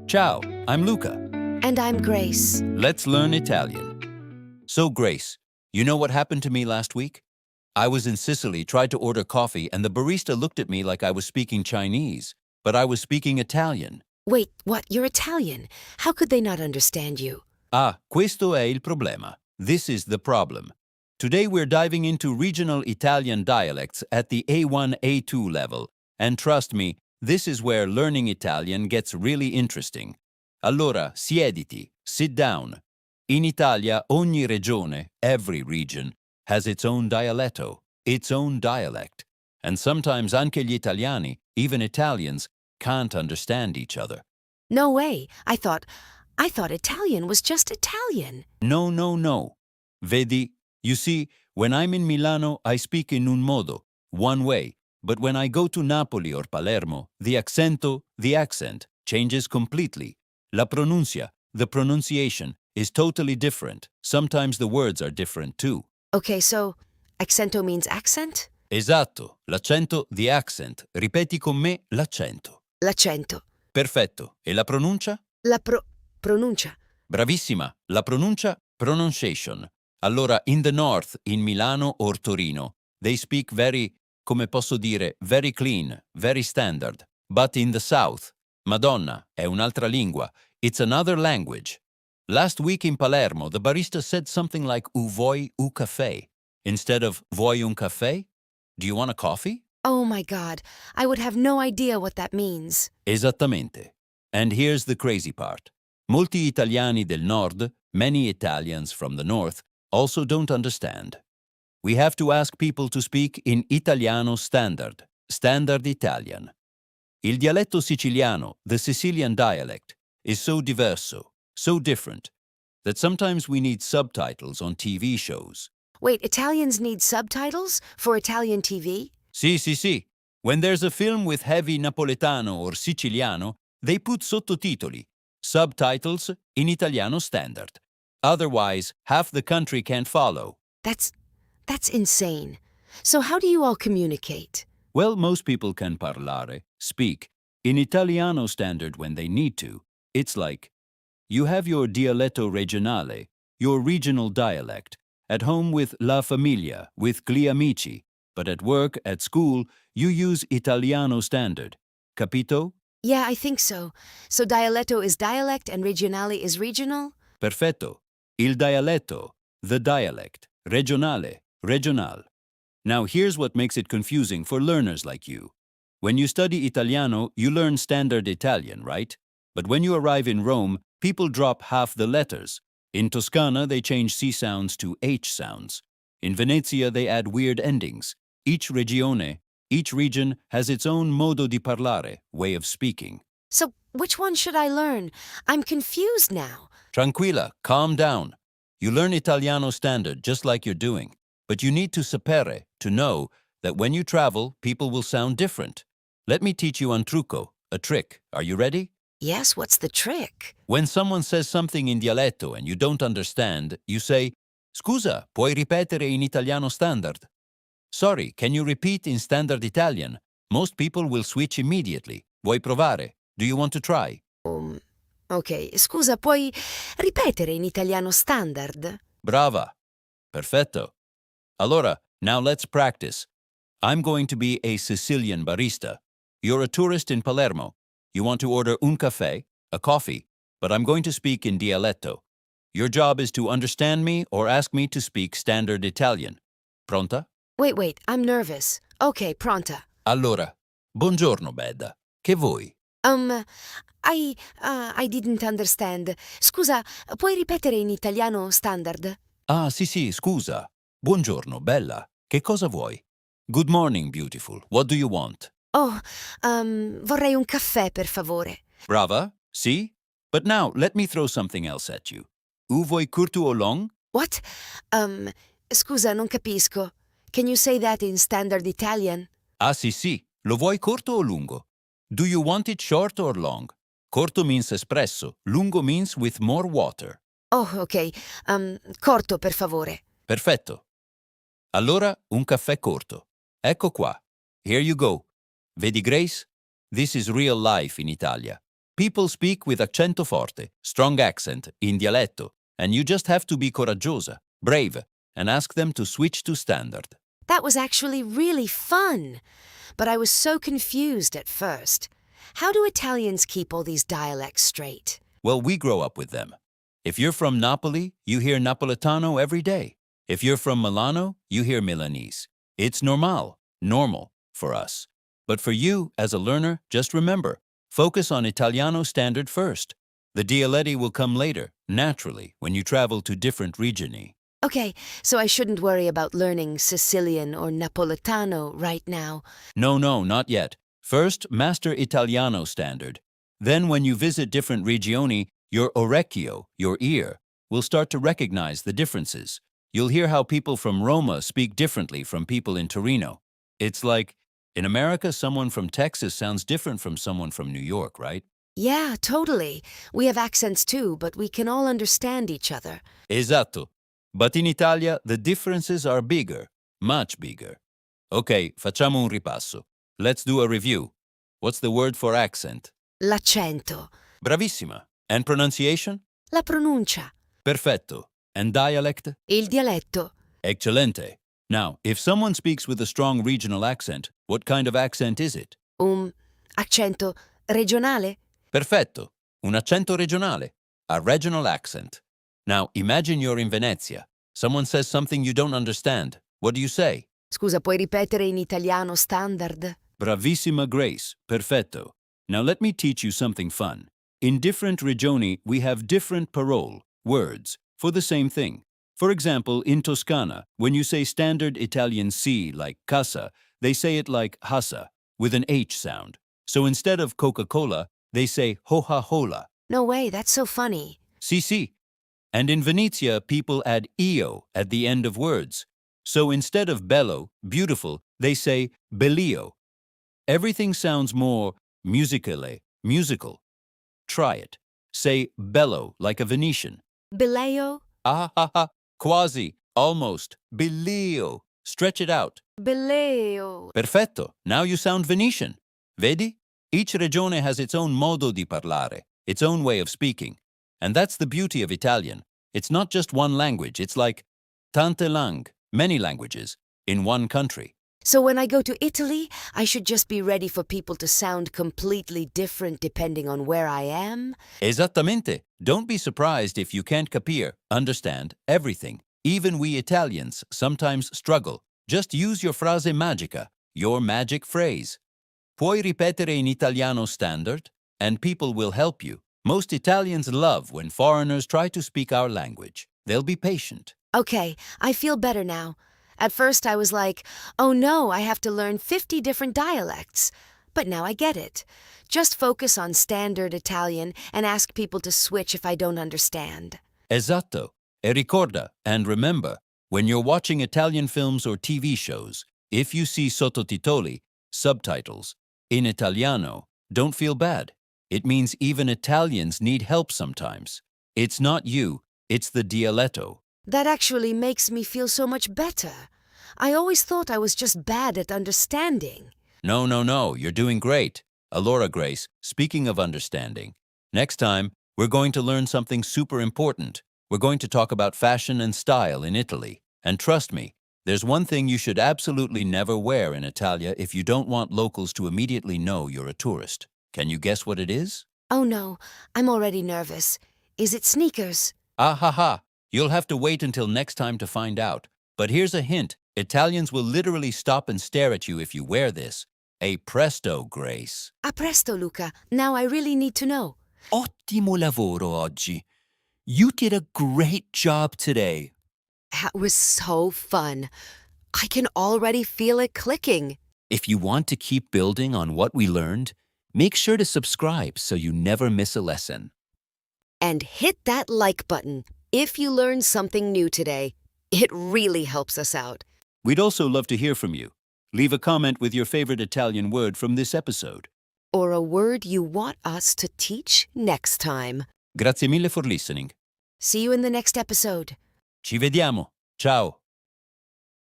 Ciao, I'm Luca. And I'm Grace. Let's learn Italian. So, Grace, you know what happened to me last week? I was in Sicily, tried to order coffee, and the barista looked at me like I was speaking Chinese, but I was speaking Italian. Wait, what? You're Italian. How could they not understand you? Ah, questo è il problema. This is the problem. Today we're diving into regional Italian dialects at the A1, A2 level, and trust me, this is where learning Italian gets really interesting. Allora, siediti, sit down. In Italia, ogni regione, every region, has its own dialetto, its own dialect. And sometimes anche gli italiani, even Italians, can't understand each other. No way. I thought Italian was just Italian. No, no, no. Vedi, you see, when I'm in Milano, I speak in un modo, one way. But when I go to Napoli or Palermo, the accent, changes completely. La pronuncia, the pronunciation, is totally different. Sometimes the words are different too. Okay, so accento means accent? Esatto, l'accento, the accent. Ripeti con me l'accento. L'accento. Perfetto. E la pronuncia? La pronuncia. Bravissima. La pronuncia, pronunciation. Allora, in the north, in Milano or Torino, they speak very, come posso dire, very clean, very standard. But in the south, Madonna, è un'altra lingua. It's another language. Last week in Palermo, the barista said something like vuoi un caffè instead of vuoi un caffè? Do you want a coffee? Oh my God, I would have no idea what that means. Esattamente. And here's the crazy part. Molti italiani del nord, many Italians from the north, also don't understand. We have to ask people to speak in Italiano standard, standard Italian. Il dialetto siciliano, the Sicilian dialect, is so diverso, so different, that sometimes we need subtitles on TV shows. Wait, Italians need subtitles for Italian TV? Sì. When there's a film with heavy Napoletano or Siciliano, they put sottotitoli, subtitles in Italiano standard. Otherwise, half the country can't follow. That's insane. So how do you all communicate? Well, most people can parlare, speak, in Italiano standard when they need to. It's like, you have your dialetto regionale, your regional dialect, at home with la famiglia, with gli amici, but at work, at school, you use Italiano standard. Capito? Yeah, I think so. So dialetto is dialect and regionale is regional? Perfetto. Il dialetto, the dialect. Regionale, regional. Now here's what makes it confusing for learners like you. When you study Italiano, you learn standard Italian, right? But when you arrive in Rome, people drop half the letters. In Toscana, they change C sounds to H sounds. In Venezia, they add weird endings. Each regione, each region has its own modo di parlare, way of speaking. So which one should I learn? I'm confused now. Tranquilla, calm down. You learn Italiano standard just like you're doing, but you need to sapere, to know that when you travel, people will sound different. Let me teach you un trucco, a trick. Are you ready? Yes, what's the trick? When someone says something in dialetto and you don't understand, you say, Scusa, puoi ripetere in italiano standard? Sorry, can you repeat in standard Italian? Most people will switch immediately. Vuoi provare? Do you want to try? Ok, scusa, puoi ripetere in italiano standard? Brava. Perfetto. Allora, now let's practice. I'm going to be a Sicilian barista. You're a tourist in Palermo. You want to order un caffè, a coffee, but I'm going to speak in dialetto. Your job is to understand me or ask me to speak standard Italian. Pronta? Wait, I'm nervous. Ok, pronta. Allora, buongiorno, Bedda. Che vuoi? I didn't understand. Scusa, puoi ripetere in italiano standard? Ah, sì, scusa. Buongiorno, bella. Che cosa vuoi? Good morning, beautiful. What do you want? Oh, vorrei un caffè, per favore. Brava, sì? But now, let me throw something else at you. U vuoi curto o long? What? Scusa, non capisco. Can you say that in standard Italian? Ah, sì. Lo vuoi corto o lungo? Do you want it short or long? Corto means espresso. Lungo means with more water. Oh, ok. Corto, per favore. Perfetto. Allora, un caffè corto. Ecco qua. Here you go. Vedi Grace? This is real life in Italia. People speak with accento forte, strong accent, in dialetto, and you just have to be coraggiosa, brave, and ask them to switch to standard. That was actually really fun. But I was so confused at first. How do Italians keep all these dialects straight? Well, we grow up with them. If you're from Napoli, you hear Napoletano every day. If you're from Milano, you hear Milanese. It's normal for us. But for you, as a learner, just remember, focus on Italiano standard first. The dialetti will come later, naturally, when you travel to different regioni. Okay, so I shouldn't worry about learning Sicilian or Napoletano right now. No, not yet. First, master Italiano standard. Then when you visit different regioni, your orecchio, your ear, will start to recognize the differences. You'll hear how people from Roma speak differently from people in Torino. It's like, in America, someone from Texas sounds different from someone from New York, right? Yeah, totally. We have accents too, but we can all understand each other. Esatto. But in Italia, the differences are bigger, much bigger. Ok, facciamo un ripasso. Let's do a review. What's the word for accent? L'accento. Bravissima. And pronunciation? La pronuncia. Perfetto. And dialect? Il dialetto. Eccellente. Now, if someone speaks with a strong regional accent, what kind of accent is it? Accento regionale? Perfetto. Un accento regionale. A regional accent. Now, imagine you're in Venezia. Someone says something you don't understand. What do you say? Scusa, puoi ripetere in italiano standard? Bravissima Grace. Perfetto. Now let me teach you something fun. In different regioni, we have different parole, words, for the same thing. For example, in Toscana, when you say standard Italian C like casa, they say it like hassa, with an H sound. So instead of Coca-Cola, they say Coca-Cola. No way, that's so funny. Si. And in Venezia, people add io at the end of words. So instead of bello, beautiful, they say bellio. Everything sounds more musicale, musical. Try it. Say bello like a Venetian. Belleo? Quasi, almost. Bellio. Stretch it out. Belleo. Perfetto. Now you sound Venetian. Vedi? Each regione has its own modo di parlare, its own way of speaking. And that's the beauty of Italian. It's not just one language. It's like tante langue, many languages, in one country. So when I go to Italy, I should just be ready for people to sound completely different depending on where I am? Esattamente. Don't be surprised if you can't understand everything. Even we Italians sometimes struggle. Just use your frase magica, your magic phrase. Puoi ripetere in italiano standard, and people will help you. Most Italians love when foreigners try to speak our language. They'll be patient. Okay, I feel better now. At first I was like, oh no, I have to learn 50 different dialects. But now I get it. Just focus on standard Italian and ask people to switch if I don't understand. Esatto. E ricorda, and remember, when you're watching Italian films or TV shows, if you see sottotitoli, subtitles, in Italiano, don't feel bad. It means even Italians need help sometimes. It's not you, it's the dialetto. That actually makes me feel so much better. I always thought I was just bad at understanding. No, you're doing great. Allora Grace, speaking of understanding, next time, we're going to learn something super important. We're going to talk about fashion and style in Italy. And trust me, there's one thing you should absolutely never wear in Italia if you don't want locals to immediately know you're a tourist. Can you guess what it is? Oh no, I'm already nervous. Is it sneakers? You'll have to wait until next time to find out. But here's a hint. Italians will literally stop and stare at you if you wear this. A presto, Grace. A presto, Luca. Now I really need to know. Ottimo lavoro oggi. You did a great job today. That was so fun. I can already feel it clicking. If you want to keep building on what we learned, make sure to subscribe so you never miss a lesson. And hit that like button if you learned something new today. It really helps us out. We'd also love to hear from you. Leave a comment with your favorite Italian word from this episode. Or a word you want us to teach next time. Grazie mille for listening. See you in the next episode. Ci vediamo. Ciao.